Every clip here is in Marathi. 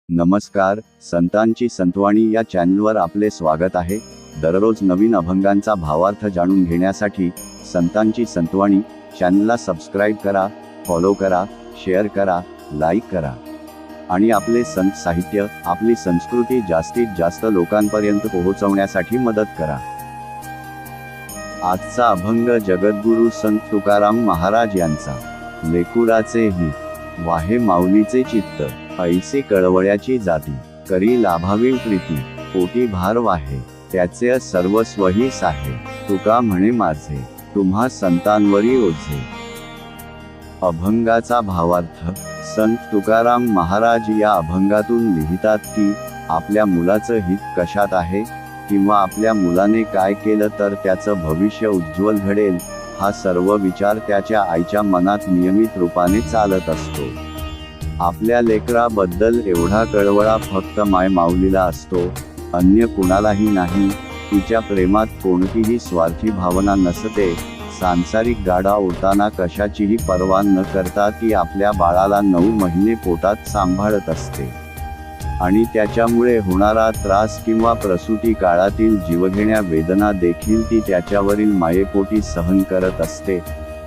नमस्कार, संतांची संतवाणी या चॅनलवर आपले स्वागत आहे. दररोज नवीन अभंगांचा भावार्थ जाणून घेण्यासाठी संतांची संतवाणी चॅनलला सबस्क्राईब करा, फॉलो करा, शेअर करा, लाईक करा आणि आपले संत साहित्य, आपली संस्कृती जास्तीत जास्त लोकांपर्यंत पोहोचवण्यासाठी मदत करा. आजचा अभंग जगद्गुरू संत तुकाराम महाराज यांचा. लेकुराचे हित वाहे माऊलीचे चित्त, ऐसे कळवळ्याची जाती, करी लाभावी प्रीती, पोटी भार वाहे, त्याचे सर्वस्व ही साहे, तुका म्हणे माझे, तुम्हा संतांवरी ओझे. अभंगाचा भावार्थ. संत तुकाराम महाराज या अभंगातून लिहितात की आपल्या मुलाचं हित कशात आहे किंवा आपल्या मुलाने काय केलं तर त्याचं भविष्य उज्ज्वल घडेल, हा सर्व विचार त्याच्या आईच्या मनात नियमित रूपाने चालत असतो. आपल्या लेकराबद्दल एवढा कळवळा फक्त माय माऊलीला असतो, अन्य कुणालाही नाही. तिच्या प्रेमात कोणतीही स्वार्थी भावना नसते. सांसारिक गाडा ओढताना कशाचीही पर्वा न करता ती आपल्या बाळाला 9 महिने पोटात सांभाळत असते आणि त्याच्यामुळे होणारा त्रास किंवा प्रसूती काळातील जीवघेण्या वेदना देखील ती त्याच्यावरील मायेपोटी सहन करत असते.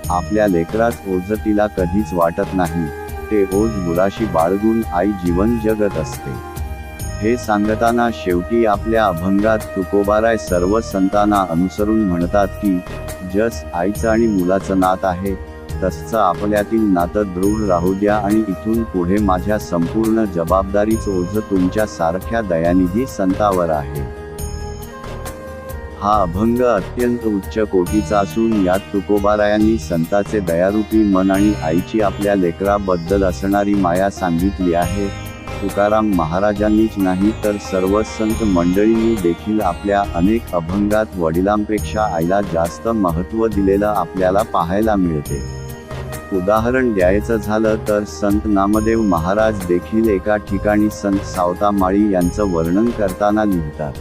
आपल्या लेकरास ओझ तिला कधीच वाटत नाही. ते ओझ मुलाशी बाळगून आई जीवन जगत असते. हे सांगताना शेवटी आपल्या अभंगात तुकोबाराय सर्व संतांना अनुसरून म्हणतात की जस आईचं आणि मुलाचं नात आहे तसंच आपल्यातील नातं दृढ राहू द्या आणि इथून पुढे माझ्या संपूर्ण जबाबदारीचं ओझ तुमच्या सारख्या दयानिधी संतावर आहे. हा अभंग अत्यंत उच्च कोटीचा असून यात तुकोबारायांनी संताचे दयारूपी मन आणि आईची आपल्या लेकराबद्दल असणारी माया सांगितली आहे. तुकाराम महाराजांनीच नाही तर सर्व संत मंडळींनी देखील आपल्या अनेक अभंगात वडिलांपेक्षा आईला जास्त महत्त्व दिलेलं आपल्याला पाहायला मिळते. उदाहरण द्यायचं झालं तर संत नामदेव महाराज देखील एका ठिकाणी संत सावता माळी यांचं वर्णन करताना लिहितात.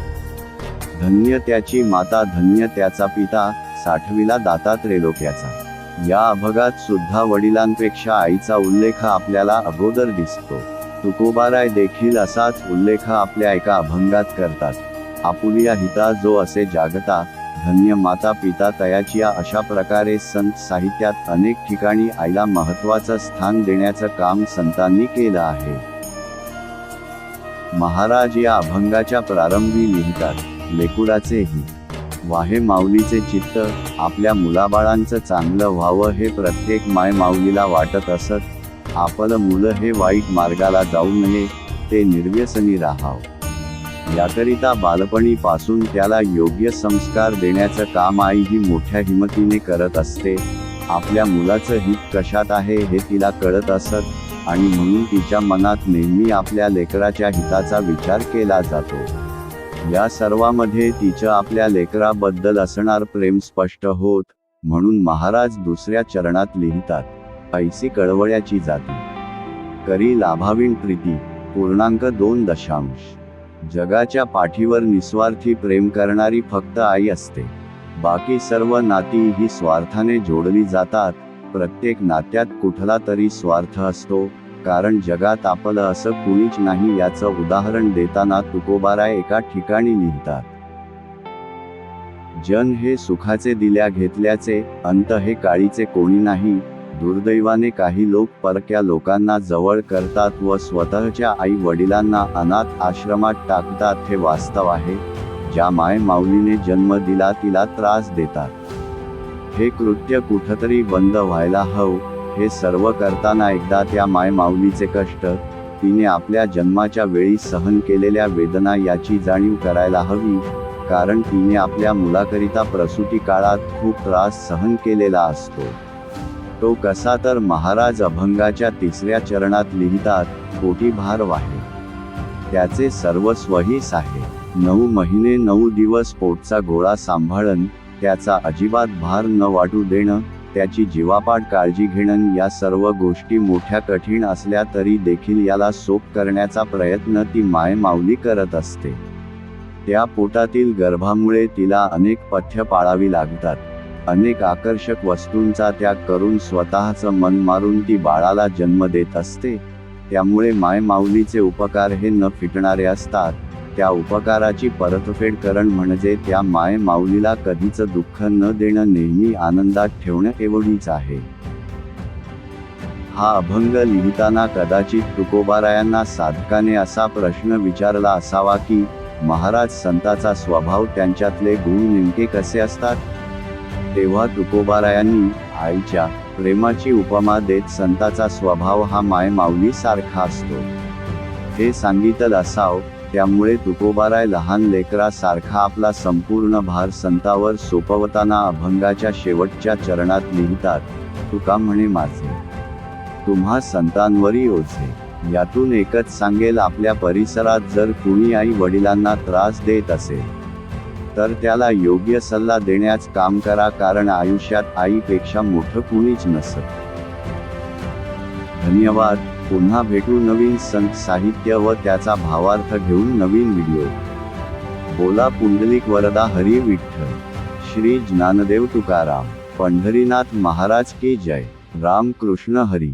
धन्य त्याची माता, धन्य त्याचा पिता, साठविला दाता त्रैलोक्याचा. या अभंगात सुद्धा वडिलांपेक्षा आईचा उल्लेख आपल्याला अगोदर दिसतो. तुकोबाराय देखील असाच उल्लेख आपल्या एका अभंगात करतात. आपुलिया हिता जो असे जागता, धन्य माता पिता तयाचिया. अशा प्रकारे संत साहित्यात अनेक ठिकाणी आईला महत्त्वाचं स्थान देण्याचं काम संतांनी केलं आहे. महाराज या अभंगाच्या प्रारंभी लिहितात, लेकुराचे हित वाहे माऊलीचे चित्त. आपल्या मुलाबाळांचं चांगलं व्हावं हे प्रत्येक माय माऊलीला वाटत असत. आपलं मुलं हे वाईट मार्गाला जाऊ नये, ते निर्व्यसनी राहावं. याकरिता बालपणीपासून त्याला योग्य संस्कार देण्याचं काम आई ही मोठ्या हिमतीने करत असते. आपल्या मुलाचं हित कशात आहे हे तिला कळत असत आणि म्हणून तिच्या मनात नेहमी आपल्या लेकराच्या हिताचा विचार केला जातो. या सर्वामध्ये तिचं आपल्या लेकराबद्दल असणार प्रेम स्पष्ट होत. म्हणून महाराज दुसऱ्या चरणात लिहितात, ऐसी कळवळ्याची जाती, करी लाभावीण प्रीती. 2.2. जगाच्या पाठीवर निस्वार्थी प्रेम करणारी फक्त आई असते. बाकी सर्व नाती ही स्वार्थाने जोडली जातात. प्रत्येक नात्यात कुठला तरी स्वार्थ असतो, कारण जगात आपलं असं कुणीच नाही. याचं उदाहरण देताना तुकोबाराय एका ठिकाणी लिहितात, जन हे सुखाचे दिल्या घेतल्याचे, अंत हे काळीचे कोणी नाही. दुर्दैवाने काही लोक परक्या लोकांना जवळ करतात व स्वतःच्या आई वडिलांना अनाथ आश्रमात टाकतात. हे वास्तव आहे. ज्या माय माऊलीने जन्म दिला तिला त्रास देतात. हे कृत्य कुठतरी बंद व्हायला हवं. हे सर्व करताना एकदा त्या माय माऊलीचे कष्ट, तिने आपल्या जन्माच्या वेळी सहन केलेल्या वेदना याची जाणीव करायला हवी, कारण तिने आपल्या मुलाकरिता प्रसूती काळात खूप त्रास सहन केलेला असतो. तो कसा तर महाराज अभंगाच्या 3ऱ्या चरणात लिहितात, पोटी भार वाहे, त्याचे सर्वस्व ही साहे. 9 महिने 9 दिवस पोटचा गोळा सांभाळणं, त्याचा अजिबात भार न वाटू देणं, त्याची जीवापाड काळजी घेणं, या सर्व गोष्टी मोठ्या कठीण असल्या तरी देखील याला सोप करण्याचा प्रयत्न ती माय माऊली करत असते. त्या पोटातील गर्भामुळे तिला अनेक पथ्य पाळावी लागतात. अनेक आकर्षक वस्तूंचा त्याग करून स्वतःचं मन मारून ती बाळाला जन्म देत असते. त्यामुळे माय माऊलीचे उपकार हे न फिटणारे असतात. त्या उपकाराची परतफेड करण म्हणजे त्या माय माऊलीला कधीच दुःख न देणं, नेहमी आनंदात ठेवणं एवढीच आहे. हा अभंग लिहिताना कदाचित तुकोबारायांना साधकाने असा प्रश्न विचारला असावा की महाराज संताचा स्वभाव, त्यांच्यातले गुण नेमके कसे असतात? तेव्हा तुकोबारायांनी आईच्या प्रेमाची उपमा देत संताचा स्वभाव हा माय माऊली सारखा असतो हे सांगितलं असावं. त्यामुळे तुकोबाराय लहान लेकरासारखा आपला संपूर्ण भार संतावर सोपवताना अभंगाच्या शेवटच्या चरणात लिहितात, तुका म्हणे माझे तुम्हा संतांवरी ओझे. यातून एकच सांगेल, आपल्या परिसरात जर कुणी आई वडिलांना त्रास देत असेल तर त्याला योग्य सल्ला देण्याचं काम करा, कारण आयुष्यात आईपेक्षा मोठं कुणीच नसतं. धन्यवाद. पुन्हा भेटू नवीन संत साहित्य व त्याचा भावार्थ घेऊन नवीन व्हिडिओ. बोला पुंडलिक वरदा हरी विठ्ठल. श्री ज्ञानदेव तुकाराम पंढरीनाथ महाराज की जय. राम कृष्ण हरी.